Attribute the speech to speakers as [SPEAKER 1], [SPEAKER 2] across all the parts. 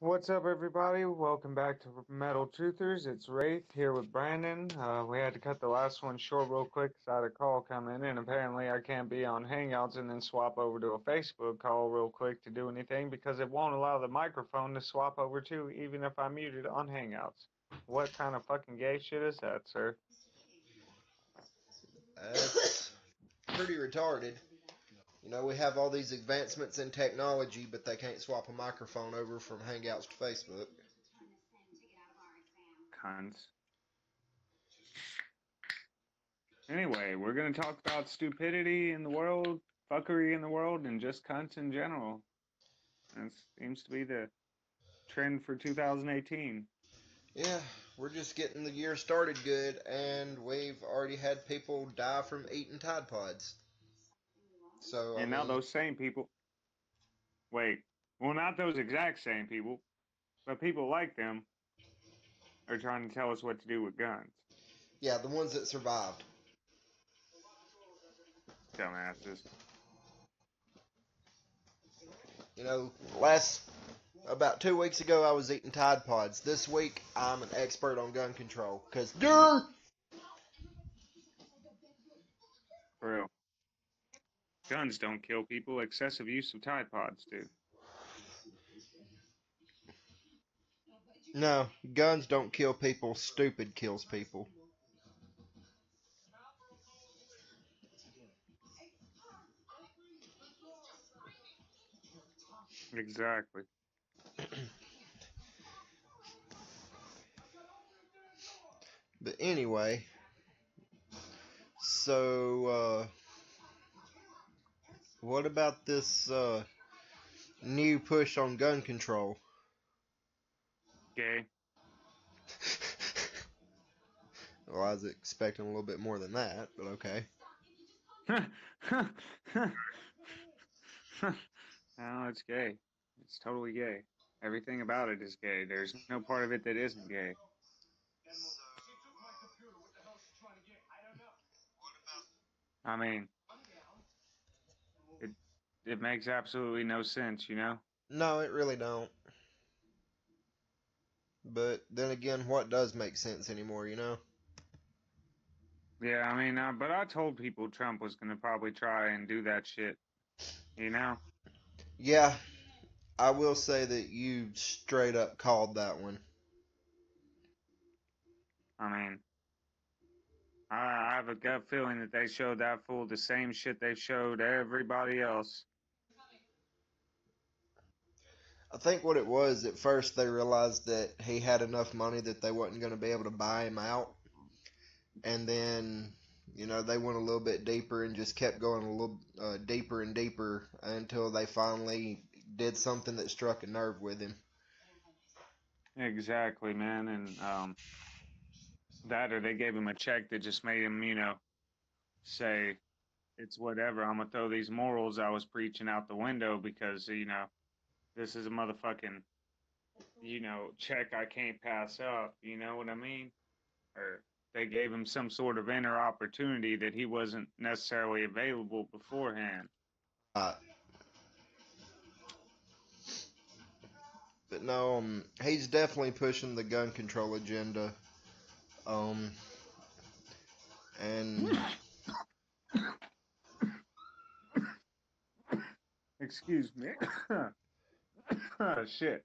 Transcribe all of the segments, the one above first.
[SPEAKER 1] What's up, everybody? Welcome back to Metal Truthers. It's Wraith here with Brandon. We had to cut the last one short real quick because I had a call come in, and apparently I can't be on Hangouts and then swap over to a Facebook call real quick to do anything because it won't allow the microphone to swap over to, even if I mute it on Hangouts. What kind of fucking gay shit is that, sir?
[SPEAKER 2] That's pretty retarded. You know, we have all these advancements in technology, but they can't swap a microphone over from Hangouts to Facebook.
[SPEAKER 1] Cunts. Anyway, we're going to talk about stupidity in the world, fuckery in the world, and just cunts in general. That seems to be the trend for 2018.
[SPEAKER 2] Yeah, we're just getting the year started good, and we've already had people die from eating Tide Pods. So, I
[SPEAKER 1] And now
[SPEAKER 2] mean,
[SPEAKER 1] those same people, wait, well, not those exact same people, but people like them are trying to tell us what to do with guns.
[SPEAKER 2] yeah, the ones that survived.
[SPEAKER 1] Dumbasses.
[SPEAKER 2] You know, about 2 weeks ago, I was eating Tide Pods. This week, I'm an expert on gun control. Because,
[SPEAKER 1] For real. Guns don't kill people. Excessive use of Tide Pods do.
[SPEAKER 2] no, guns don't kill people, stupid kills people.
[SPEAKER 1] Exactly.
[SPEAKER 2] But anyway, so what about this new push on gun control?
[SPEAKER 1] Gay.
[SPEAKER 2] Well, I was expecting a little bit more than that, but okay.
[SPEAKER 1] No, it's gay. It's totally gay. Everything about it is gay. There's no part of it that isn't gay. I mean, it it makes absolutely no sense, you know?
[SPEAKER 2] No, it really don't. But then again, what does make sense anymore, you know?
[SPEAKER 1] Yeah, I mean, but I told people Trump was gonna probably try and do that shit, you know?
[SPEAKER 2] Yeah, I will say that you straight up called that one.
[SPEAKER 1] I mean, I have a gut feeling that they showed that fool the same shit they showed everybody else.
[SPEAKER 2] I think what it was, at first they realized that he had enough money that they wasn't going to be able to buy him out. And then, you know, they went a little bit deeper and just kept going a little deeper and deeper until they finally did something that struck a nerve with him.
[SPEAKER 1] Exactly, man. And that or they gave him a check that just made him, say it's whatever. I'm gonna throw these morals I was preaching out the window because this is a motherfucking check I can't pass up. You know what I mean? Or they gave him some sort of inner opportunity that he wasn't necessarily available beforehand.
[SPEAKER 2] Uh, but no, he's definitely pushing the gun control agenda. Um, and
[SPEAKER 1] Excuse me. Shit.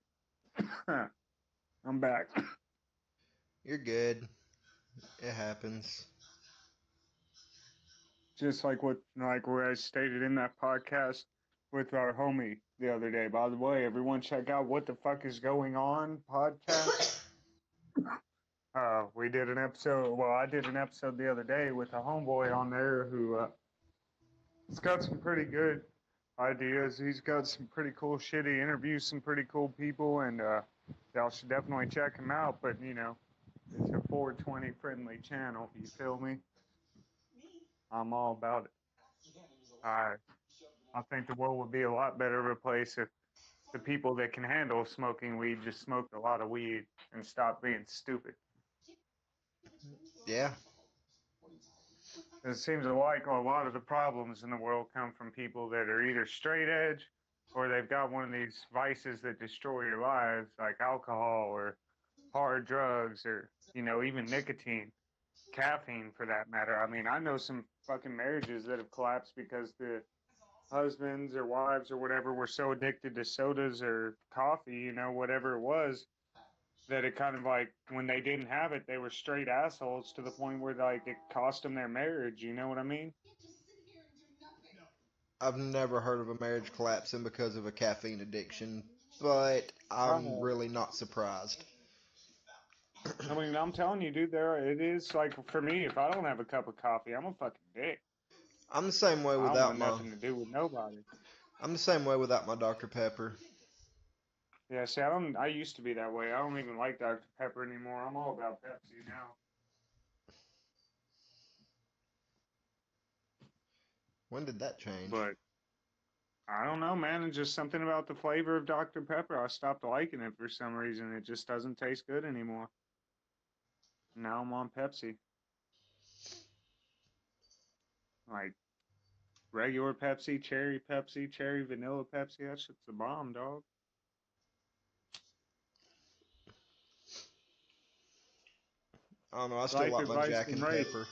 [SPEAKER 1] I'm back.
[SPEAKER 2] you're good. It happens.
[SPEAKER 1] Just like what I stated in that podcast with our homie the other day. By the way, everyone check out What the Fuck is Going On podcast. We did an episode. Well, I did an episode the other day with a homeboy on there who he's got some pretty good ideas. He's got some pretty cool shit. He interviews some pretty cool people, and y'all should definitely check him out. But it's a 420 friendly channel. You feel me? I'm all about it. I I think the world would be a lot better of a place if the people that can handle smoking weed just smoked a lot of weed and stopped being stupid.
[SPEAKER 2] Yeah.
[SPEAKER 1] It seems like a lot of the problems in the world come from people that are either straight edge or they've got one of these vices that destroy your lives, like alcohol or hard drugs or, even nicotine, caffeine for that matter. I mean, I know some fucking marriages that have collapsed because the husbands or wives or whatever were so addicted to sodas or coffee, whatever it was, that it kind of like when they didn't have it, they were straight assholes to the point where like it cost them their marriage. You know what I mean?
[SPEAKER 2] I've never heard of a marriage collapsing because of a caffeine addiction, but
[SPEAKER 1] I
[SPEAKER 2] I'm
[SPEAKER 1] have.
[SPEAKER 2] really not surprised.
[SPEAKER 1] I mean, I'm telling you, dude, it is like for me, if I don't have a cup of coffee, I'm a fucking dick.
[SPEAKER 2] I'm the same way
[SPEAKER 1] I don't
[SPEAKER 2] without
[SPEAKER 1] want
[SPEAKER 2] my
[SPEAKER 1] nothing to do with nobody.
[SPEAKER 2] I'm the same way without my Dr. Pepper.
[SPEAKER 1] Yeah, see, I used to be that way. I don't even like Dr. Pepper anymore. I'm all about Pepsi now.
[SPEAKER 2] When did that change?
[SPEAKER 1] But I don't know, man. It's just something about the flavor of Dr. Pepper. I stopped liking it for some reason. It just doesn't taste good anymore. Now I'm on Pepsi. Like regular Pepsi, cherry vanilla Pepsi. That shit's the bomb, dog.
[SPEAKER 2] I don't know. I still
[SPEAKER 1] Life
[SPEAKER 2] like my
[SPEAKER 1] advice
[SPEAKER 2] Jack
[SPEAKER 1] from
[SPEAKER 2] and
[SPEAKER 1] Ray.
[SPEAKER 2] Pepper.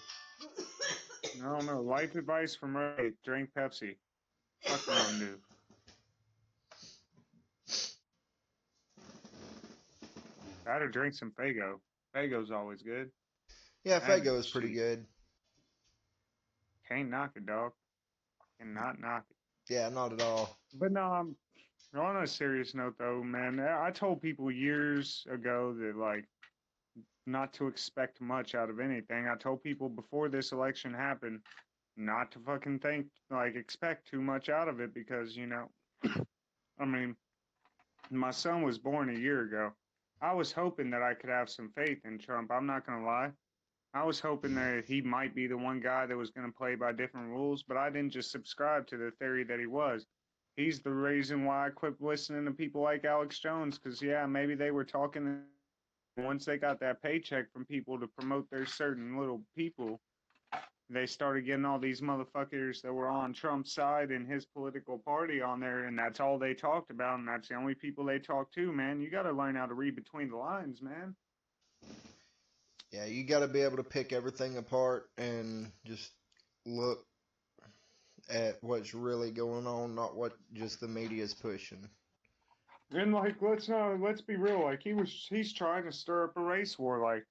[SPEAKER 1] I don't know. Life advice from Ray. Drink Pepsi. Fuck Mountain Dew. That or drink some Fago. Fago's always good.
[SPEAKER 2] Yeah,
[SPEAKER 1] That
[SPEAKER 2] Faygo
[SPEAKER 1] dude's
[SPEAKER 2] is pretty
[SPEAKER 1] cheap.
[SPEAKER 2] good.
[SPEAKER 1] Can't knock it, dog. Cannot knock it.
[SPEAKER 2] Yeah, not at all.
[SPEAKER 1] But no, I'm on a serious note though, man. I told people years ago that like not to expect much out of anything. I told people before this election happened not to fucking expect too much out of it because, I mean, my son was born a year ago. I was hoping that I could have some faith in Trump. I'm not going to lie. I was hoping that he might be the one guy that was going to play by different rules, but I didn't just subscribe to the theory that he was. He's the reason why I quit listening to people like Alex Jones because, yeah, maybe they were talking once they got that paycheck from people to promote their certain little people, they started getting all these motherfuckers that were on Trump's side and his political party on there, and that's all they talked about, and that's the only people they talked to, man. You got to learn how to read between the lines, man.
[SPEAKER 2] Yeah, you got to be able to pick everything apart and just look at what's really going on, not what just the media's pushing.
[SPEAKER 1] And like, let's be real. Like, he's trying to stir up a race war. Like,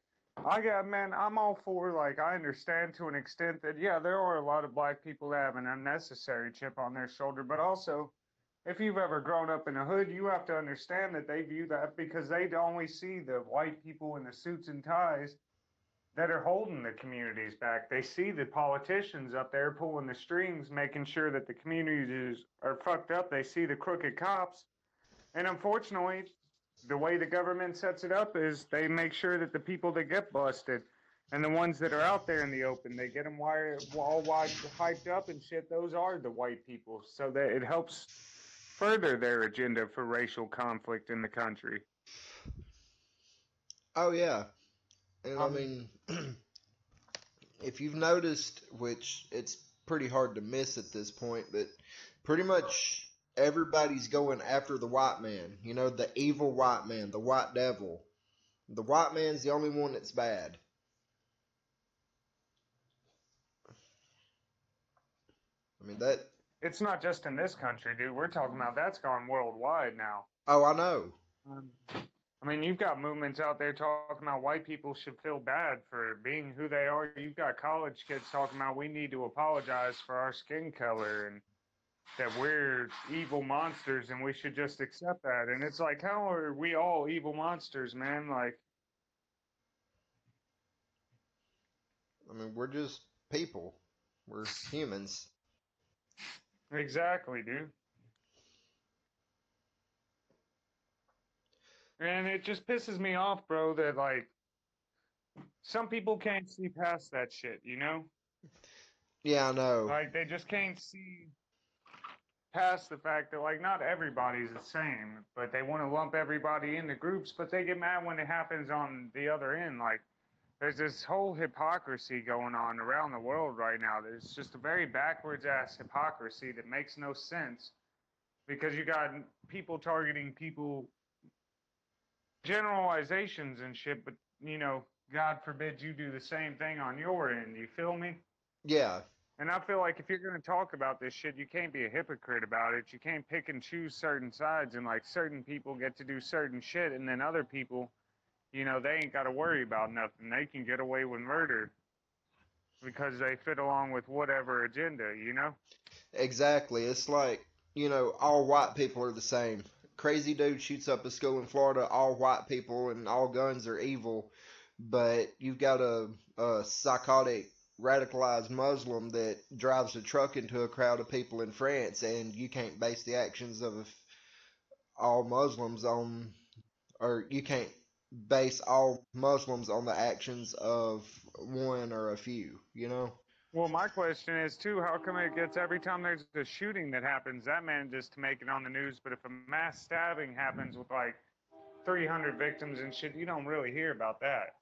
[SPEAKER 1] man, I'm all for like, I understand to an extent that yeah, there are a lot of black people that have an unnecessary chip on their shoulder, but also if you've ever grown up in a hood, you have to understand that they view that because they only see the white people in the suits and ties that are holding the communities back. They see the politicians up there pulling the strings, making sure that the communities are fucked up. They see the crooked cops. And unfortunately, the way the government sets it up is they make sure that the people that get busted and the ones that are out there in the open, they get them all wide hyped up and shit. Those are the white people. So that it helps further their agenda for racial conflict in the country.
[SPEAKER 2] Oh yeah, and I
[SPEAKER 1] Um,
[SPEAKER 2] mean, if you've noticed, which it's pretty hard to miss at this point, but pretty much everybody's going after the white man. You know, the evil white man, the white devil. The white man's the only one that's bad. I mean that.
[SPEAKER 1] it's not just in this country, dude. We're talking about that's gone worldwide now.
[SPEAKER 2] Oh, I know.
[SPEAKER 1] Um, I mean, you've got movements out there talking about white people should feel bad for being who they are. You've got college kids talking about we need to apologize for our skin color and that we're evil monsters and we should just accept that. And it's like, how are we all evil monsters, man? Like,
[SPEAKER 2] I mean, we're just people. We're humans.
[SPEAKER 1] exactly, dude. And it just pisses me off, bro, that like some people can't see past that shit, you know?
[SPEAKER 2] Yeah, I know.
[SPEAKER 1] Like, they just can't see past the fact that like not everybody's the same, but they want to lump everybody into groups, but they get mad when it happens on the other end. Like there's this whole hypocrisy going on around the world right now. There's just a very backwards ass hypocrisy that makes no sense. because you got people targeting people, generalizations and shit, but God forbid you do the same thing on your end. You feel me?
[SPEAKER 2] Yeah,
[SPEAKER 1] And I feel like if you're going to talk about this shit, you can't be a hypocrite about it. You can't pick and choose certain sides, and like certain people get to do certain shit, and then other people, they ain't got to worry about nothing. They can get away with murder because they fit along with whatever agenda.
[SPEAKER 2] exactly. It's like, all white people are the same. Crazy dude shoots up a school in Florida, all white people and all guns are evil. But you've got a psychotic, radicalized Muslim that drives a truck into a crowd of people in France, and you can't base the actions of all Muslims on, or you can't base all Muslims on the actions of one or a few.
[SPEAKER 1] Well, my question is too, how come it gets every time there's a shooting that happens, that manages to make it on the news, but if a mass stabbing happens with like 300 victims and shit, you don't really hear about that?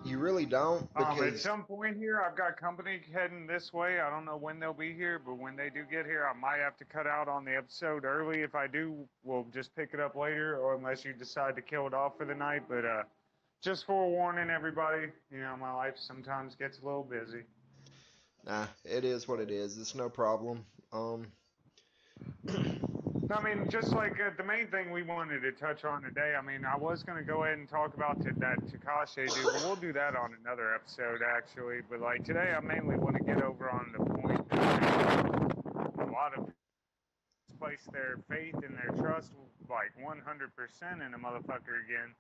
[SPEAKER 2] You really don't
[SPEAKER 1] At
[SPEAKER 2] because
[SPEAKER 1] some point here, I've got company heading this way. I don't know when they'll be here, but when they do get here, I might have to cut out on the episode early. If I do, we'll just pick it up later, or unless you decide to kill it off for the night. But just forewarning everybody, my life sometimes gets a little busy.
[SPEAKER 2] nah, it is what it is. It's no problem. Um,
[SPEAKER 1] I mean, just like the main thing we wanted to touch on today, I mean, I was going to go ahead and talk about that Takashi dude, but we'll do that on another episode, actually. But like today, I mainly want to get over on the point that a lot of place their faith and their trust like 100% in a motherfucker again.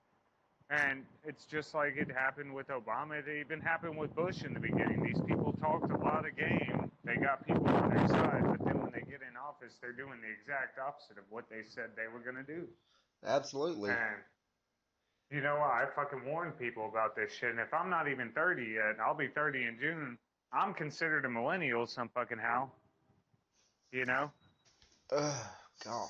[SPEAKER 1] And it's just like it happened with Obama. It even happened with Bush in the beginning. These people talked a lot of game. They got people on their side, but then when they get in office, they're doing the exact opposite of what they said they were going to do.
[SPEAKER 2] absolutely.
[SPEAKER 1] And I fucking warned people about this shit. And if I'm not even 30 yet, I'll be 30 in June. I'm considered a millennial some fucking how. You know?
[SPEAKER 2] God.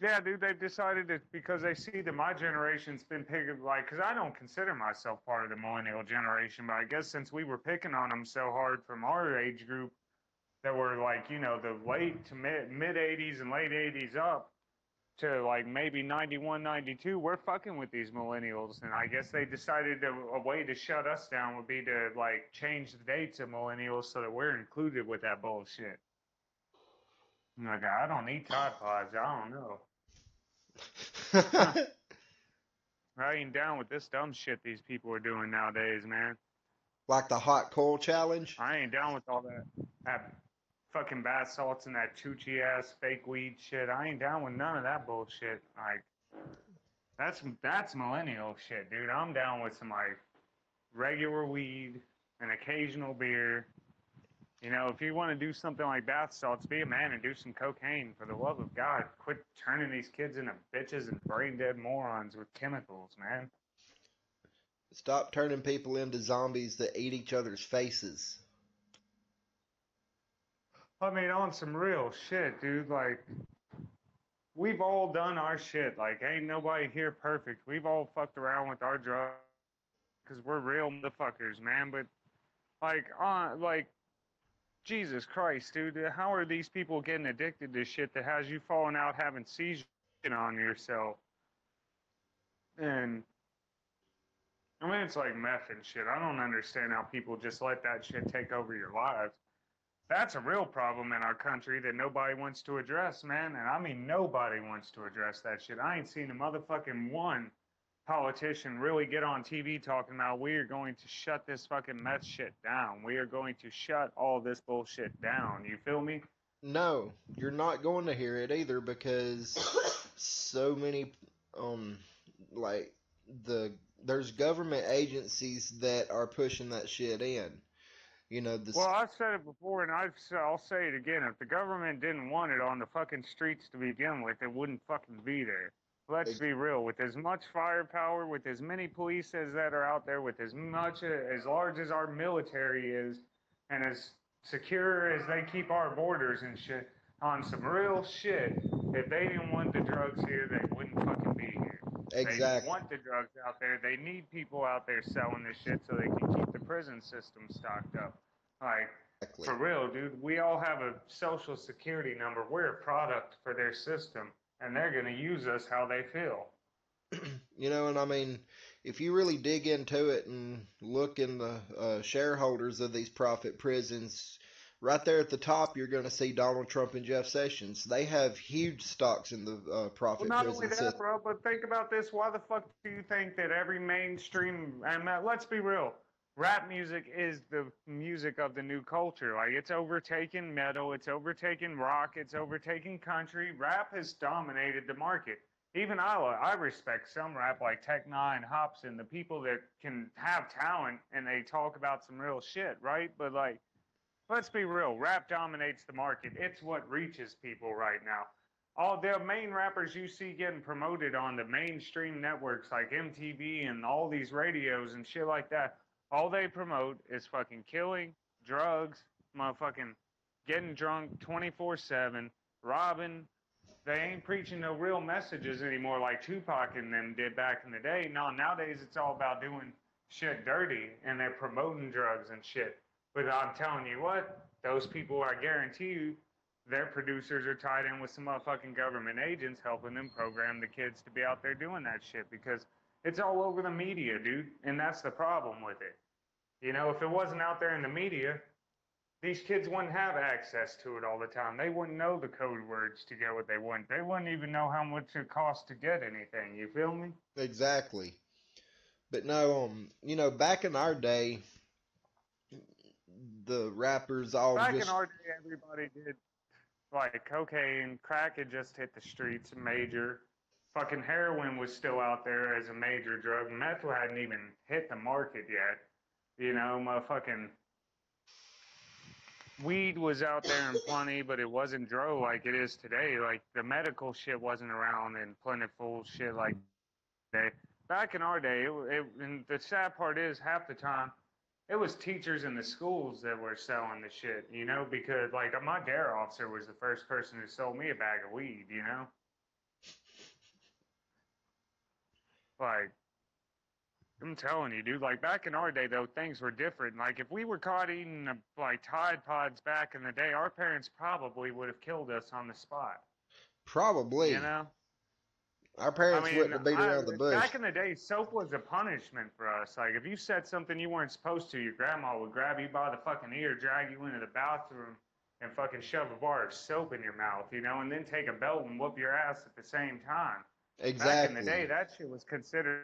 [SPEAKER 1] Yeah, dude, they've decided that because they see that my generation's been picking, like, because I don't consider myself part of the millennial generation, but I guess since we were picking on them so hard from our age group that were like, the late to mid 80s and late 80s up to like maybe 91, 92, we're fucking with these millennials. And I guess they decided a way to shut us down would be to like change the dates of millennials so that we're included with that bullshit. I'm like, I don't need Tide Pods. I don't know. I ain't down with this dumb shit these people are doing nowadays, man.
[SPEAKER 2] Like the hot coal challenge.
[SPEAKER 1] I ain't down with all that fucking bath salts and that Tucci ass fake weed shit. I ain't down with none of that bullshit. Like that's millennial shit, dude. I'm down with some like regular weed, an occasional beer. If you want to do something like bath salts, be a man and do some cocaine. For the love of God, quit turning these kids into bitches and brain dead morons with chemicals, man.
[SPEAKER 2] Stop turning people into zombies that eat each other's faces.
[SPEAKER 1] I mean, on some real shit, dude. Like, we've all done our shit. Like, ain't nobody here perfect. We've all fucked around with our drugs because we're real motherfuckers, man. But like, Jesus Christ, dude, how are these people getting addicted to shit that has you falling out having seizures on yourself? And I mean, it's like meth and shit. I don't understand how people just let that shit take over your lives. That's a real problem in our country that nobody wants to address, man. And I mean, nobody wants to address that shit. I ain't seen a motherfucking one politician really get on TV talking about we are going to shut this fucking meth shit down. We are going to shut all this bullshit down. You feel me?
[SPEAKER 2] No, you're not going to hear it either because so many, um, like there's government agencies that are pushing that shit in.
[SPEAKER 1] Well,
[SPEAKER 2] This
[SPEAKER 1] I've said it before, and I'll say it again. If the government didn't want it on the fucking streets to begin with, it wouldn't fucking be there. Let's be real. With as much firepower, with as many police as that are out there, with as large as our military is, and as secure as they keep our borders and shit, on some real shit, if they didn't want the drugs here, they wouldn't fucking be here. They
[SPEAKER 2] exactly.
[SPEAKER 1] want the drugs out there. They need people out there selling this shit so they can keep the prison system stocked up. Like, For real, dude. We all have a social security number. We're a product for their system, and they're gonna use us how they feel.
[SPEAKER 2] And I mean, if you really dig into it and look in the shareholders of these profit prisons, right there at the top, you're going to see Donald Trump and Jeff Sessions. They have huge stocks in the
[SPEAKER 1] Well,
[SPEAKER 2] profit
[SPEAKER 1] not only
[SPEAKER 2] prison
[SPEAKER 1] that,
[SPEAKER 2] system.
[SPEAKER 1] bro, but think about this. Why the fuck do you think that every mainstream, and let's be real, rap music is the music of the new culture? Like, it's overtaken metal, it's overtaken rock, it's overtaken country. Rap has dominated the market. Even I respect some rap like Tech Nine, Hobson, the people that can have talent and they talk about some real shit, right? But like, let's be real, rap dominates the market. It's what reaches people right now. All the main rappers you see getting promoted on the mainstream networks like MTV and all these radios and shit like that, all they promote is fucking killing, drugs, motherfucking getting drunk 24/7, robbing. They ain't preaching no real messages anymore like Tupac and them did back in the day. No, nowadays it's all about doing shit dirty and they're promoting drugs and shit. But I'm telling you what, those people, I guarantee you, their producers are tied in with some motherfucking government agents helping them program the kids to be out there doing that shit because it's all over the media, dude. And that's the problem with it. You know, if it wasn't out there in the media, these kids wouldn't have access to it all the time. They wouldn't know the code words to get what they want. They wouldn't even know how much it costs to get anything. You feel me?
[SPEAKER 2] Exactly. But no, back in our day, the rappers all
[SPEAKER 1] Back in
[SPEAKER 2] just
[SPEAKER 1] our day, everybody did like cocaine, crack had just hit the streets, major. Fucking heroin was still out there as a major drug. Meth hadn't even hit the market yet. You know, motherfucking weed was out there in plenty, but it wasn't dro like it is today. Like the medical shit wasn't around in plentiful shit like that. Back in our day, and the sad part is half the time it was teachers in the schools that were selling the shit, you know, because like my dare officer was the first person who sold me a bag of weed, you know? Like, I'm telling you, dude, like back in our day, though, things were different. Like, if we were caught eating like Tide Pods back in the day, our parents probably would have killed us on the spot, you
[SPEAKER 2] probably,
[SPEAKER 1] know?
[SPEAKER 2] our
[SPEAKER 1] I
[SPEAKER 2] parents
[SPEAKER 1] mean,
[SPEAKER 2] wouldn't have beat around the bush.
[SPEAKER 1] back in the day, soap was a punishment for us. Like, if you said something you weren't supposed to, your grandma would grab you by the fucking ear, drag you into the bathroom, and fucking shove a bar of soap in your mouth, you know, and then take a belt and whoop your ass at the same time. Back in the day,
[SPEAKER 2] Exactly.
[SPEAKER 1] that shit was considered.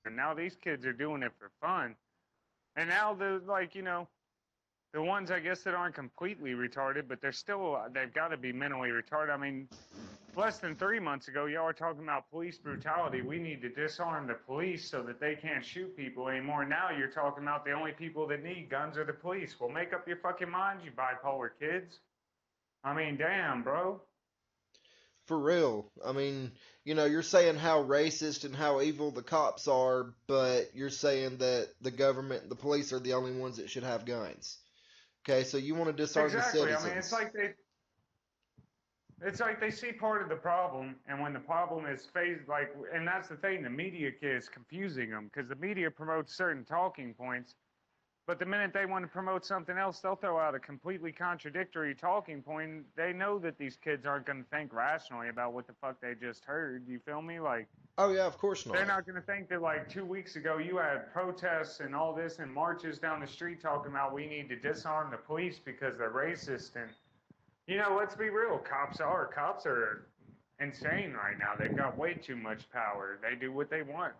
[SPEAKER 1] And now these kids are doing it for fun. And now the like, you know, the ones I guess that aren't completely retarded, but they've got to be mentally retarded. I mean, less than 3 months ago, y'all were talking about police brutality. We need to disarm the police so that they can't shoot people anymore. Now you're talking about the only people that need guns are the police. Well, make up your fucking minds, you bipolar kids. I mean, damn, bro.
[SPEAKER 2] For real. I mean, you're saying how racist and how evil the cops are, but you're saying that the government and the police are the only ones that should have guns. Okay, so you want to disarm the
[SPEAKER 1] Exactly. I mean,
[SPEAKER 2] citizens.
[SPEAKER 1] it's like they see part of the problem, and when the problem is phased, like, and that's the thing, the media is confusing them because the media promotes certain talking points, but the minute they want to promote something else, they'll throw out a completely contradictory talking point. They know that these kids aren't going to think rationally about what the fuck they just heard. You feel me? Like,
[SPEAKER 2] Oh yeah, of course
[SPEAKER 1] they're
[SPEAKER 2] not.
[SPEAKER 1] not going to think that, like, 2 weeks ago you had protests and all this and marches down the street talking about we need to disarm the police because they're racist and you know, let's be real. Cops are insane right now. They've got way too much power. They do what they want.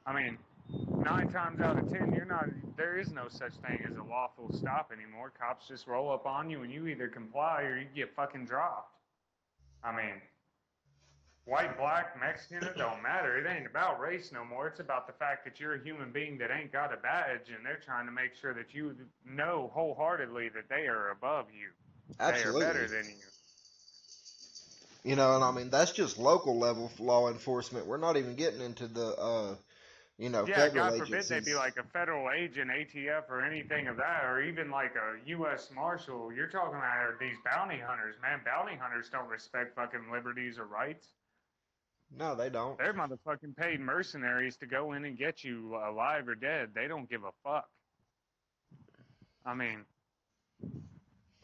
[SPEAKER 1] I mean, 9 times out of 10, there is no such thing as a lawful stop anymore. Cops just roll up on you and you either comply or you get fucking dropped. I mean, white, black, Mexican, it don't matter. It ain't about race no more. It's about the fact that you're a human being that ain't got a badge and they're trying to make sure that you know wholeheartedly that they are above you. They are better
[SPEAKER 2] Absolutely.
[SPEAKER 1] than you.
[SPEAKER 2] And I mean that's just local level law enforcement. We're not even getting into the
[SPEAKER 1] Yeah,
[SPEAKER 2] federal
[SPEAKER 1] God forbid they be
[SPEAKER 2] agencies.
[SPEAKER 1] like a federal agent, ATF, or anything of that, or even like a U.S. Marshal. You're talking about these bounty hunters, man. Bounty hunters don't respect fucking liberties or rights.
[SPEAKER 2] No, they don't.
[SPEAKER 1] They're motherfucking paid mercenaries to go in and get you alive or dead. They don't give a fuck. I mean,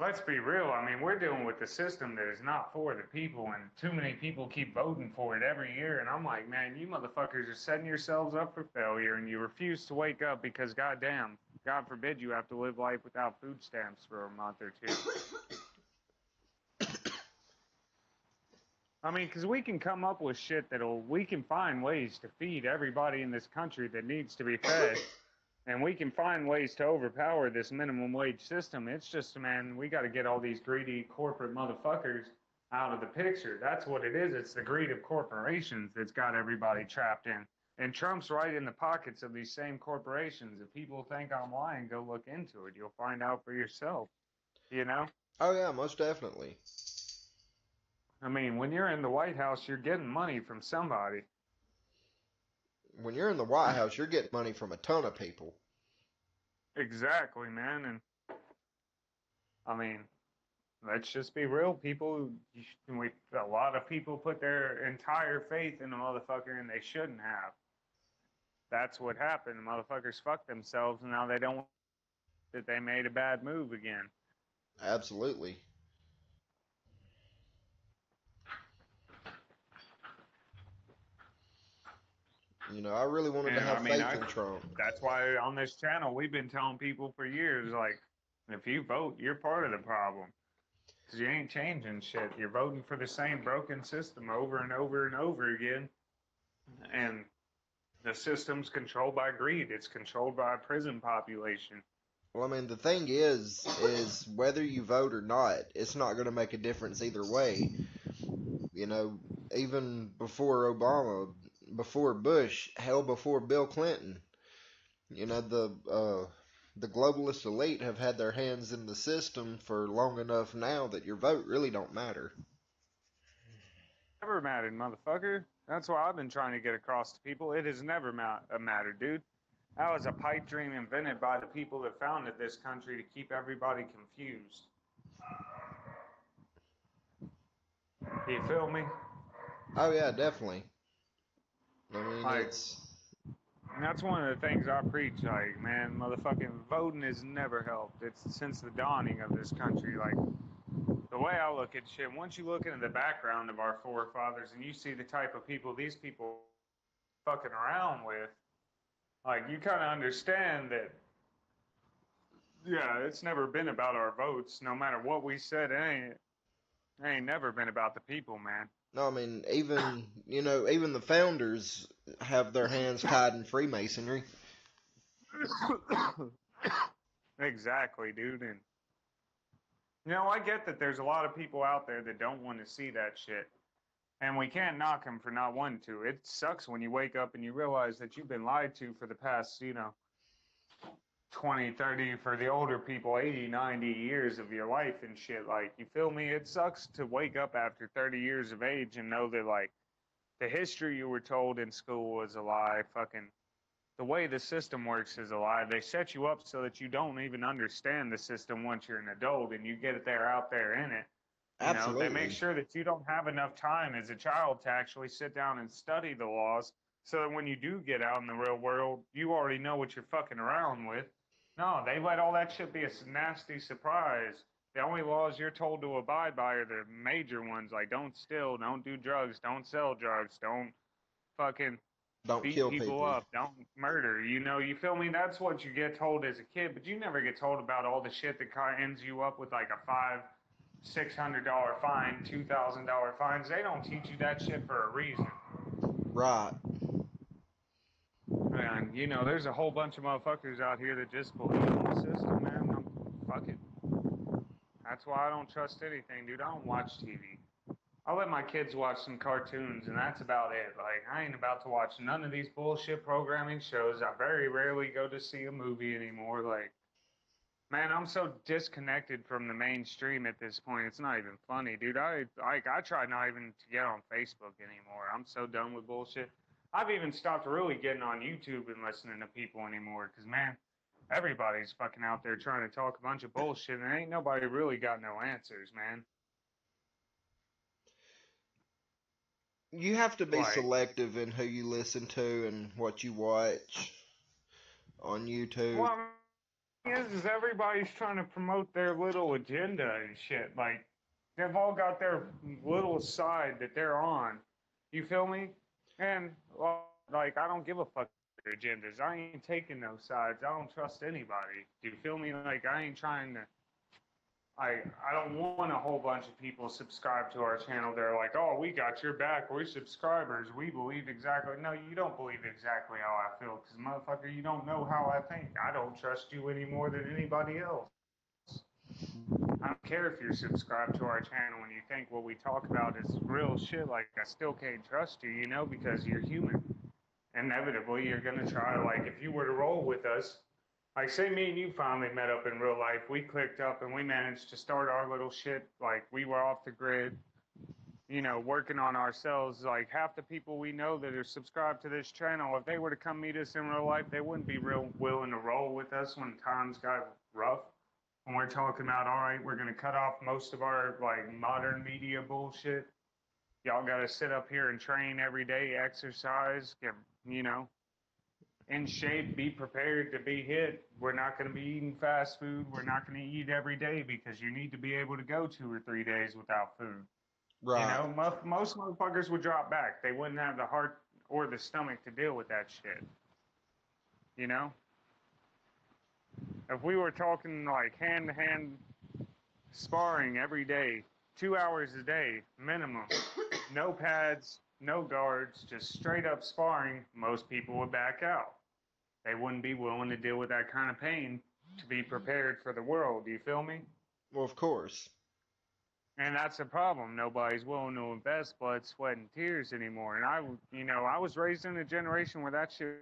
[SPEAKER 1] let's be real. I mean, we're dealing with a system that is not for the people, and too many people keep voting for it every year. And I'm like, man, you motherfuckers are setting yourselves up for failure, and you refuse to wake up because, goddamn, God forbid you have to live life without food stamps for a month or two. I mean, because we can come up with shit we can find ways to feed everybody in this country that needs to be fed. And we can find ways to overpower this minimum wage system. It's just, man, we got to get all these greedy corporate motherfuckers out of the picture. That's what it is. It's the greed of corporations that's got everybody trapped in. And Trump's right in the pockets of these same corporations. If people think I'm lying, go look into it. You'll find out for yourself, you know?
[SPEAKER 2] Oh yeah, most definitely.
[SPEAKER 1] I mean, when you're in the White House, you're getting money from somebody.
[SPEAKER 2] When you're in the White House, you're getting money from a ton of people.
[SPEAKER 1] Exactly, man. And I mean, let's just be real. A lot of people put their entire faith in a motherfucker and they shouldn't have. That's what happened. The motherfuckers fucked themselves and now they don't that they made a bad move again.
[SPEAKER 2] Absolutely. I really wanted to
[SPEAKER 1] And I
[SPEAKER 2] have
[SPEAKER 1] mean,
[SPEAKER 2] faith in Trump.
[SPEAKER 1] that's why on this channel we've been telling people for years, like, if you vote, you're part of the problem. Because you ain't changing shit. You're voting for the same broken system over and over and over again. And the system's controlled by greed. It's controlled by a prison population.
[SPEAKER 2] Well, I mean, the thing is whether you vote or not, it's not going to make a difference either way. You know, even before Obama, before Bush, hell, before Bill Clinton, the globalist elite have had their hands in the system for long enough now that your vote really don't matter.
[SPEAKER 1] Never mattered, motherfucker. That's why I've been trying to get across to people. It has never mattered, dude. That was a pipe dream invented by the people that founded this country to keep everybody confused. You feel me?
[SPEAKER 2] Oh yeah, definitely. I mean,
[SPEAKER 1] Like, and that's one of the things I preach. Like, man, motherfucking voting has never helped. It's since the dawning of this country. Like, the way I look at shit, once you look into the background of our forefathers and you see the type of people these people fucking around with, like, you kind of understand that, yeah, it's never been about our votes. No matter what we said, it ain't never been about the people, man.
[SPEAKER 2] no, I mean, even the founders have their hands tied in Freemasonry.
[SPEAKER 1] Exactly, dude. And, I get that there's a lot of people out there that don't want to see that shit. And we can't knock them for not wanting to. It sucks when you wake up and you realize that you've been lied to for the past, 20, 30, for the older people, 80, 90 years of your life and shit. Like, you feel me? It sucks to wake up after 30 years of age and know that, like, the history you were told in school was a lie. Fucking the way the system works is a lie. They set you up so that you don't even understand the system once you're an adult and you get it there out there in it. They make
[SPEAKER 2] Absolutely.
[SPEAKER 1] sure that you don't have enough time as a child to actually sit down and study the laws so that when you do get out in the real world, you already know what you're fucking around with. No, they let all that shit be a nasty surprise. The only laws you're told to abide by are the major ones, like don't steal, don't do drugs, don't sell drugs, don't fucking
[SPEAKER 2] Don't
[SPEAKER 1] beat
[SPEAKER 2] kill
[SPEAKER 1] people
[SPEAKER 2] people.
[SPEAKER 1] up, don't murder. You feel me? That's what you get told as a kid, but you never get told about all the shit that kind of ends you up with like a $600 fine, $2,000 fines. They don't teach you that shit for a reason.
[SPEAKER 2] Right.
[SPEAKER 1] And there's a whole bunch of motherfuckers out here that just believe in the system, man. Fuck it. That's why I don't trust anything, dude. I don't watch TV. I'll let my kids watch some cartoons, and that's about it. Like, I ain't about to watch none of these bullshit programming shows. I very rarely go to see a movie anymore. Like, man, I'm so disconnected from the mainstream at this point. It's not even funny, dude. I try not even to get on Facebook anymore. I'm so done with bullshit. I've even stopped really getting on YouTube and listening to people anymore because, man, everybody's fucking out there trying to talk a bunch of bullshit and ain't nobody really got no answers, man.
[SPEAKER 2] You have to be
[SPEAKER 1] Like,
[SPEAKER 2] selective in who you listen to and what you watch on YouTube.
[SPEAKER 1] well, is everybody's trying to promote their little agenda and shit. Like, they've all got their little side that they're on. You feel me? And, like, I don't give a fuck their agendas. I ain't taking those sides. I don't trust anybody. Do you feel me? Like, I ain't trying to. I don't want a whole bunch of people subscribe to our channel. They're like, oh, we got your back. We're subscribers. We believe exactly. No, you don't believe exactly how I feel, because motherfucker, you don't know how I think. I don't trust you any more than anybody else. I don't care if you're subscribed to our channel and you think what we talk about is real shit. Like, I still can't trust you, because you're human. Inevitably, you're gonna try. Like, if you were to roll with us, like, say me and you finally met up in real life, we clicked up and we managed to start our little shit. Like, we were off the grid, working on ourselves. Like, half the people we know that are subscribed to this channel, if they were to come meet us in real life, they wouldn't be real willing to roll with us when times got rough. When we're talking about, all right, we're gonna cut off most of our like modern media bullshit. Y'all gotta sit up here and train every day, exercise, get, you know, in shape, be prepared to be hit. We're not going to be eating fast food. We're not going to eat every day because you need to be able to go 2 or 3 days without food.
[SPEAKER 2] Right.
[SPEAKER 1] Most motherfuckers would drop back. They wouldn't have the heart or the stomach to deal with that shit. You know? If we were talking like hand to hand sparring every day, 2 hours a day minimum, no pads, no guards, just straight up sparring, most people would back out. They wouldn't be willing to deal with that kind of pain to be prepared for the world. Do you feel me?
[SPEAKER 2] Well, of course.
[SPEAKER 1] And that's the problem. Nobody's willing to invest blood, sweat, and tears anymore. And I was raised in a generation where that shit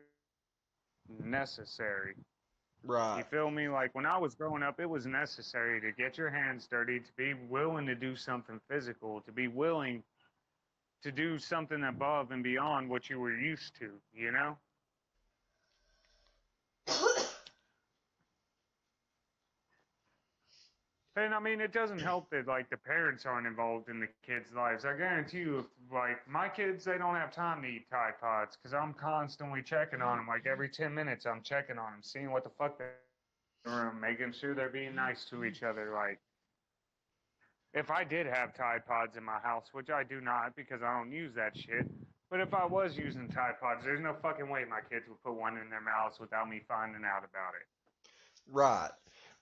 [SPEAKER 1] was necessary. You
[SPEAKER 2] Right.
[SPEAKER 1] feel me? Like, when I was growing up, it was necessary to get your hands dirty, to be willing to do something physical, to be willing to do something above and beyond what you were used to, you know? And I mean, it doesn't help that like the parents aren't involved in the kids' lives. I guarantee you, if like my kids, they don't have time to eat Tide Pods because I'm constantly checking on them. Like every 10 minutes, I'm checking on them, seeing what the fuck they're doing, making sure they're being nice to each other. Like, if I did have Tide Pods in my house, which I do not because I don't use that shit. But if I was using Tide Pods, there's no fucking way my kids would put one in their mouths without me finding out about it.
[SPEAKER 2] Right.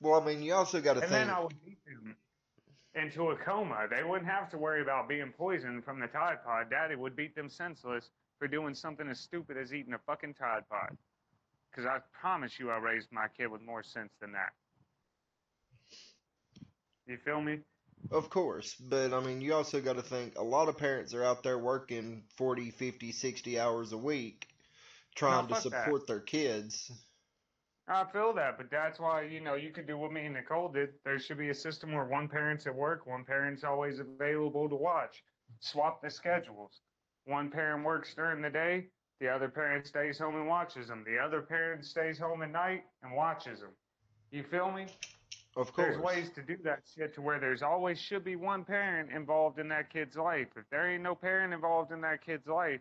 [SPEAKER 2] Well, I mean, you also got to
[SPEAKER 1] And then
[SPEAKER 2] think.
[SPEAKER 1] I would beat them into a coma. They wouldn't have to worry about being poisoned from the Tide Pod. Daddy would beat them senseless for doing something as stupid as eating a fucking Tide Pod. Because I promise you, I raised my kid with more sense than that. You feel me?
[SPEAKER 2] Of course, but I mean, you also got to think a lot of parents are out there working 40, 50, 60 hours a week
[SPEAKER 1] No,
[SPEAKER 2] trying to
[SPEAKER 1] fuck that.
[SPEAKER 2] support their kids.
[SPEAKER 1] I feel that, but that's why, you could do what me and Nicole did. There should be a system where one parent's at work, one parent's always available to watch. Swap the schedules. One parent works during the day, the other parent stays home and watches them. The other parent stays home at night and watches them. You feel me?
[SPEAKER 2] Of
[SPEAKER 1] There's
[SPEAKER 2] course.
[SPEAKER 1] ways to do that shit to where there's always should be one parent involved in that kid's life. If there ain't no parent involved in that kid's life,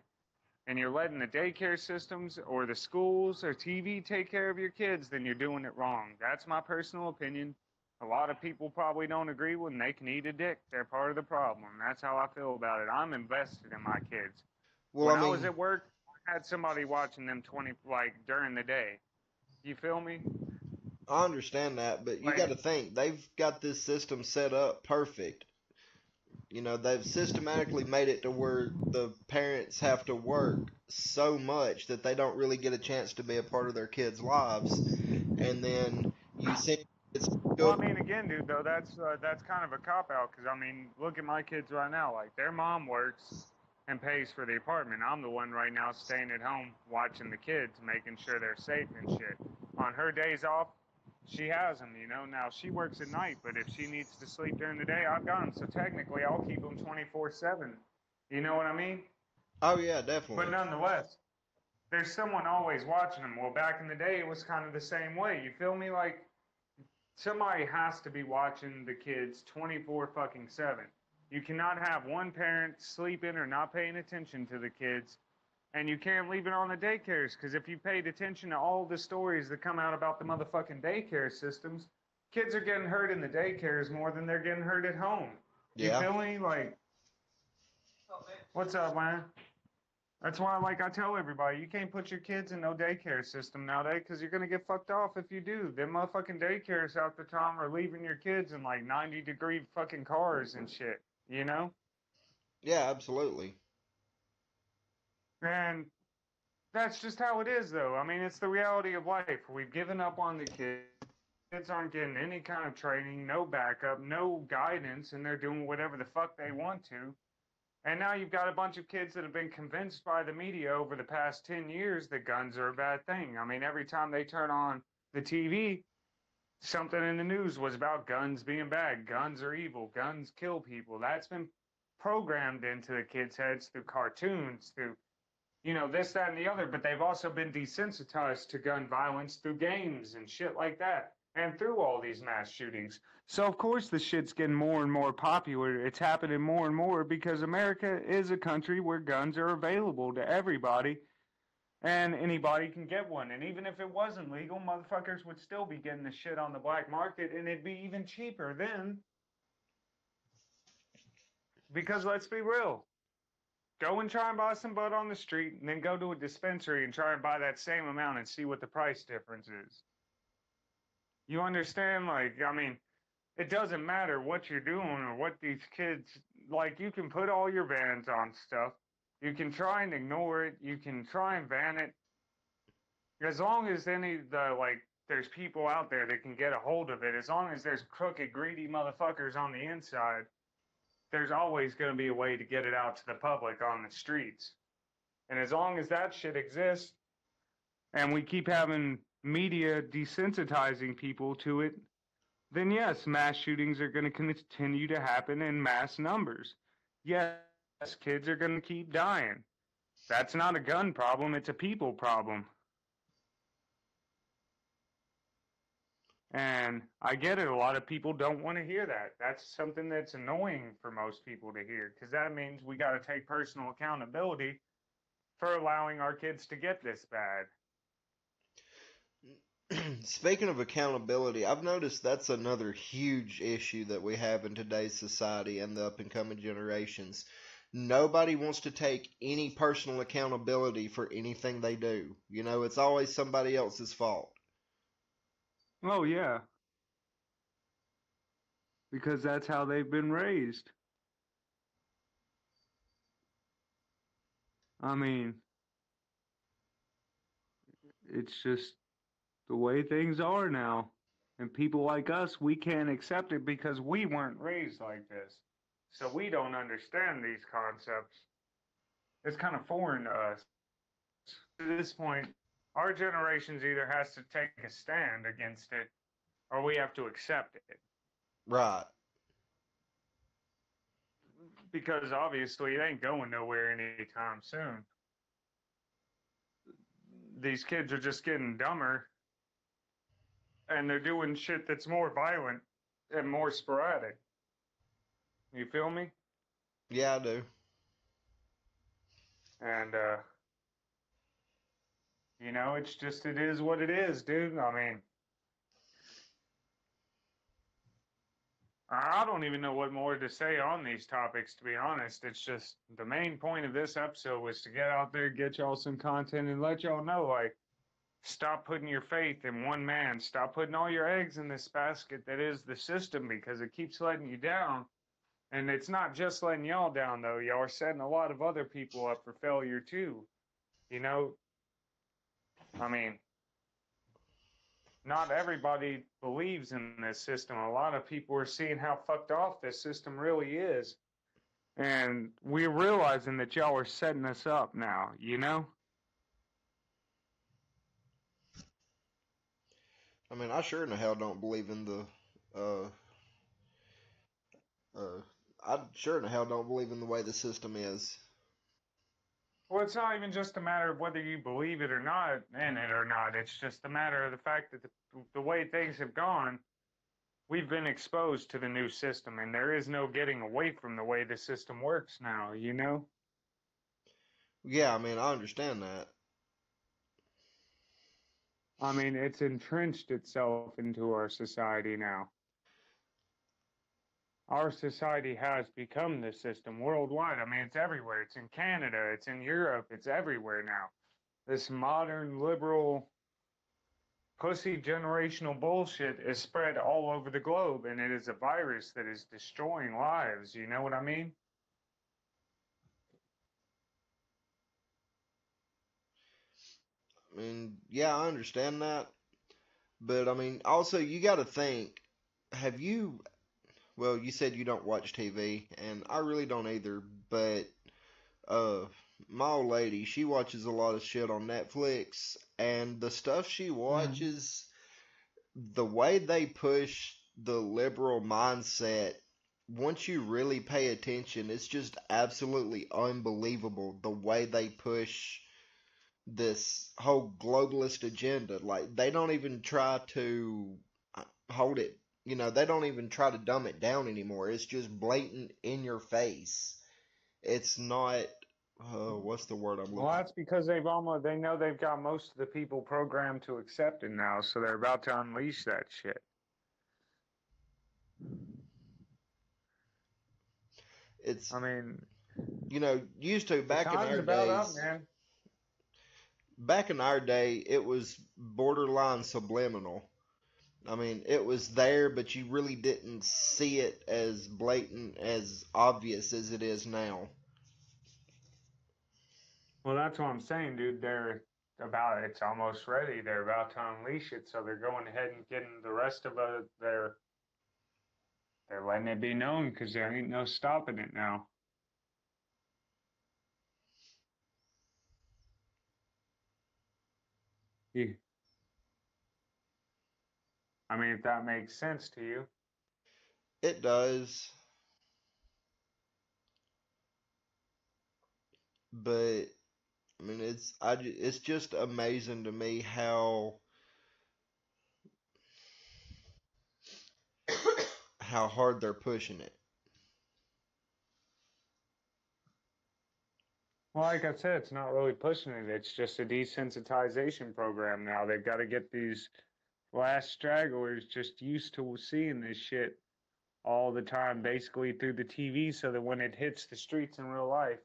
[SPEAKER 1] and you're letting the daycare systems or the schools or TV take care of your kids, then you're doing it wrong. That's my personal opinion. A lot of people probably don't agree with, and they can eat a dick. They're part of the problem. That's how I feel about it. I'm invested in my kids.
[SPEAKER 2] Well,
[SPEAKER 1] When
[SPEAKER 2] I
[SPEAKER 1] I was
[SPEAKER 2] mean,
[SPEAKER 1] at work, I had somebody watching them 20, like during the day. You feel me?
[SPEAKER 2] I understand that, but you got
[SPEAKER 1] Like,
[SPEAKER 2] to think they've got this system set up perfect. You know, they've systematically made it to where the parents have to work so much that they don't really get a chance to be a part of their kids' lives. And then you send kids to
[SPEAKER 1] well,
[SPEAKER 2] school.
[SPEAKER 1] I mean, again, dude, though, that's kind of a cop out because I mean, look at my kids right now. Like, their mom works and pays for the apartment. I'm the one right now staying at home watching the kids, making sure they're safe and shit. On her days off, she has them. Now she works at night, but if she needs to sleep during the day, I've got them. So technically, I'll keep them 24/7. You know what I mean?
[SPEAKER 2] Oh, yeah,
[SPEAKER 1] But
[SPEAKER 2] definitely.
[SPEAKER 1] nonetheless, there's someone always watching them. Well, back in the day, it was kind of the same way. You feel me? Like, somebody has to be watching the kids 24 fucking 7. You cannot have one parent sleeping or not paying attention to the kids And you can't leave it on the daycares, because if you paid attention to all the stories that come out about the motherfucking daycare systems, kids are getting hurt in the daycares more than they're getting hurt at home. You
[SPEAKER 2] Yeah.
[SPEAKER 1] feel me? Like, what's up, man? That's why, like, I tell everybody, you can't put your kids in no daycare system nowadays, because you're gonna get fucked off if you do. Them motherfucking daycares out the time are leaving your kids in like 90-degree fucking cars and shit. You know?
[SPEAKER 2] Yeah, absolutely.
[SPEAKER 1] And that's just how it is, though. I mean, it's the reality of life. We've given up on the kids. Kids aren't getting any kind of training, no backup, no guidance, and they're doing whatever the fuck they want to. And now you've got a bunch of kids that have been convinced by the media over the past 10 years that guns are a bad thing. I mean, every time they turn on the TV, something in the news was about guns being bad. Guns are evil. Guns kill people. That's been programmed into the kids' heads through cartoons, through this, that, and the other, but they've also been desensitized to gun violence through games and shit like that, and through all these mass shootings. So, of course, the shit's getting more and more popular. It's happening more and more because America is a country where guns are available to everybody, and anybody can get one. And even if it wasn't legal, motherfuckers would still be getting the shit on the black market, and it'd be even cheaper then. Because let's be real. Go and try and buy some bud on the street, and then go to a dispensary and try and buy that same amount and see what the price difference is. You understand? Like, I mean, it doesn't matter what you're doing or what these kids, like, you can put all your bans on stuff. You can try and ignore it. You can try and ban it. As long as there's people out there that can get a hold of it, as long as there's crooked, greedy motherfuckers on the inside, there's always going to be a way to get it out to the public on the streets. And as long as that shit exists and we keep having media desensitizing people to it, then yes, mass shootings are going to continue to happen in mass numbers. Yes, kids are going to keep dying. That's not a gun problem, it's a people problem. And I get it, a lot of people don't want to hear that. That's something that's annoying for most people to hear, because that means we got to take personal accountability for allowing our kids to get this bad.
[SPEAKER 2] Speaking of accountability, I've noticed that's another huge issue that we have in today's society and the up and coming generations. Nobody wants to take any personal accountability for anything they do. It's always somebody else's fault.
[SPEAKER 1] Oh, yeah. Because that's how they've been raised. I mean, it's just the way things are now. And people like us, we can't accept it because we weren't raised like this. So we don't understand these concepts. It's kind of foreign to us. At this point, our generation's either has to take a stand against it or we have to accept it.
[SPEAKER 2] Right.
[SPEAKER 1] Because obviously it ain't going nowhere anytime soon. These kids are just getting dumber and they're doing shit that's more violent and more sporadic. You feel me?
[SPEAKER 2] Yeah, I do.
[SPEAKER 1] And, it's just, it is what it is, dude. I mean, I don't even know what more to say on these topics, to be honest. It's just the main point of this episode was to get out there, get y'all some content, and let y'all know, like, stop putting your faith in one man. Stop putting all your eggs in this basket that is the system, because it keeps letting you down. And it's not just letting y'all down, though. Y'all are setting a lot of other people up for failure, too. I mean, not everybody believes in this system. A lot of people are seeing how fucked off this system really is. And we're realizing that y'all are setting us up now,
[SPEAKER 2] I mean, I sure in the hell don't believe in the I sure in the hell don't believe in the way the system is.
[SPEAKER 1] Well, it's not even just a matter of whether you believe it or not, in it or not. It's just a matter of the fact that the way things have gone, we've been exposed to the new system, and there is no getting away from the way the system works now,
[SPEAKER 2] Yeah, I mean, I understand that.
[SPEAKER 1] I mean, it's entrenched itself into our society now. Our society has become this system worldwide. I mean, it's everywhere. It's in Canada, it's in Europe, it's everywhere now. This modern liberal pussy generational bullshit is spread all over the globe, and it is a virus that is destroying lives. You know what I mean?
[SPEAKER 2] I mean, yeah, I understand that. But I mean, also, you got to think, have you, well, you said you don't watch TV, and I really don't either, but uh, my old lady, she watches a lot of shit on Netflix, and the stuff she
[SPEAKER 1] Mm.
[SPEAKER 2] watches, the way they push the liberal mindset, once you really pay attention, it's just absolutely unbelievable the way they push this whole globalist agenda. Like, they don't even try to hold it, they don't even try to dumb it down anymore. It's just blatant in your face. It's not, what's the word I'm
[SPEAKER 1] Well,
[SPEAKER 2] looking
[SPEAKER 1] that's because they know they've got most of the people programmed to accept it now, so they're about to unleash that shit.
[SPEAKER 2] It's,
[SPEAKER 1] I mean,
[SPEAKER 2] used to
[SPEAKER 1] the
[SPEAKER 2] back in
[SPEAKER 1] time's
[SPEAKER 2] our
[SPEAKER 1] about up,
[SPEAKER 2] days,
[SPEAKER 1] man.
[SPEAKER 2] back in our day, it was borderline subliminal. I mean, it was there, but you really didn't see it as blatant, as obvious as it is now.
[SPEAKER 1] Well, that's what I'm saying, dude. It's almost ready. They're about to unleash it, so they're going ahead and getting the rest of they're letting it be known because there ain't no stopping it now. You, I mean, if that makes sense to you.
[SPEAKER 2] It does, but I mean, it's just amazing to me how hard they're pushing it.
[SPEAKER 1] Well, like I said, it's not really pushing it. It's just a desensitization program now. They've got to get these last stragglers just used to seeing this shit all the time, basically through the TV, so that when it hits the streets in real life,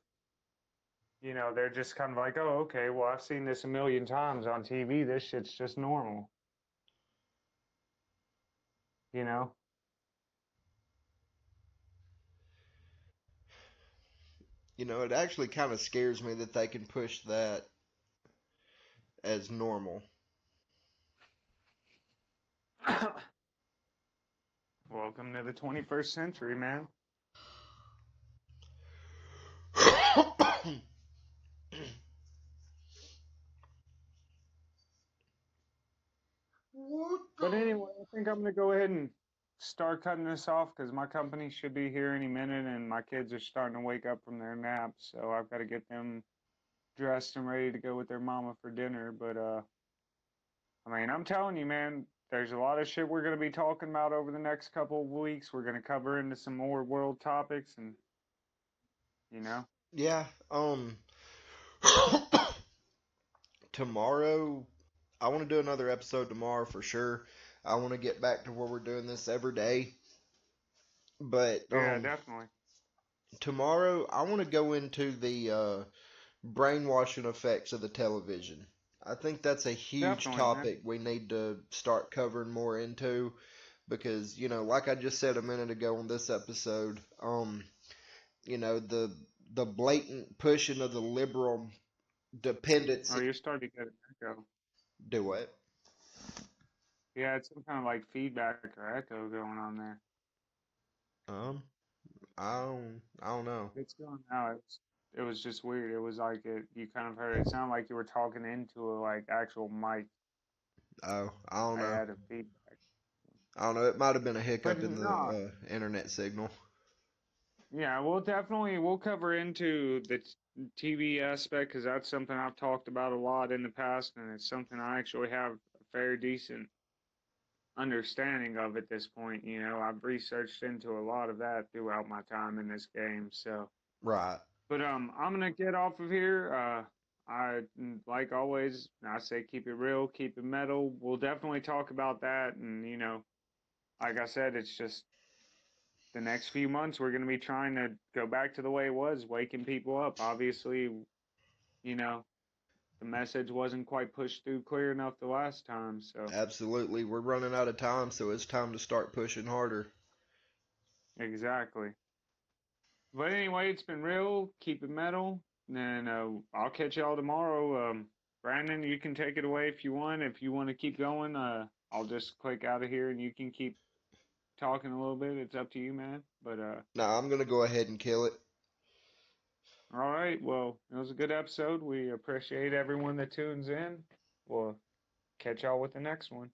[SPEAKER 1] they're just kind of like, oh, okay, well, I've seen this a million times on TV. This shit's just normal, you know?
[SPEAKER 2] It actually kind of scares me that they can push that as normal.
[SPEAKER 1] Welcome to the 21st century, man.
[SPEAKER 2] What
[SPEAKER 1] But
[SPEAKER 2] the?
[SPEAKER 1] anyway, I think I'm going to go ahead and start cutting this off because my company should be here any minute and my kids are starting to wake up from their naps. So I've got to get them dressed and ready to go with their mama for dinner. But I mean, I'm telling you, man, there's a lot of shit we're going to be talking about over the next couple of weeks. We're going to cover into some more world topics and, you know,
[SPEAKER 2] Yeah. Tomorrow, I want to do another episode tomorrow for sure. I want to get back to where we're doing this every day. But
[SPEAKER 1] yeah, definitely.
[SPEAKER 2] tomorrow, I want to go into the brainwashing effects of the television. I think that's a huge
[SPEAKER 1] Definitely, man.
[SPEAKER 2] topic we need to start covering more into because, like I just said a minute ago on this episode, the blatant pushing of the liberal
[SPEAKER 1] Oh,
[SPEAKER 2] dependency.
[SPEAKER 1] you're starting to get an echo.
[SPEAKER 2] Do what?
[SPEAKER 1] Yeah, it's some kind of like feedback or echo going on there.
[SPEAKER 2] Um, I don't know.
[SPEAKER 1] It's going out. It was just weird. It was like you kind of heard it sounded like you were talking into a like actual mic.
[SPEAKER 2] Oh, I don't
[SPEAKER 1] I
[SPEAKER 2] know.
[SPEAKER 1] had a feedback.
[SPEAKER 2] I don't know. It might have been a
[SPEAKER 1] But
[SPEAKER 2] hiccup in
[SPEAKER 1] no,
[SPEAKER 2] the internet signal.
[SPEAKER 1] yeah, we'll cover into the TV aspect because that's something I've talked about a lot in the past, and it's something I actually have a fair decent understanding of at this point. I've researched into a lot of that throughout my time in this game. So,
[SPEAKER 2] Right.
[SPEAKER 1] But I'm gonna get off of here. Like always, I say keep it real, keep it metal. We'll definitely talk about that, and like I said, it's just the next few months we're gonna be trying to go back to the way it was, waking people up. Obviously, you know, the message wasn't quite pushed through clear enough the last time, so
[SPEAKER 2] Absolutely. We're running out of time, so it's time to start pushing harder.
[SPEAKER 1] exactly. But anyway, it's been real. Keep it metal, and I'll catch y'all tomorrow. Brandon, you can take it away if you want. If you want to keep going, I'll just click out of here and you can keep talking a little bit. It's up to you, man. But
[SPEAKER 2] Now, I'm going to go ahead and kill it.
[SPEAKER 1] all right. Well, it was a good episode. We appreciate everyone that tunes in. We'll catch y'all with the next one.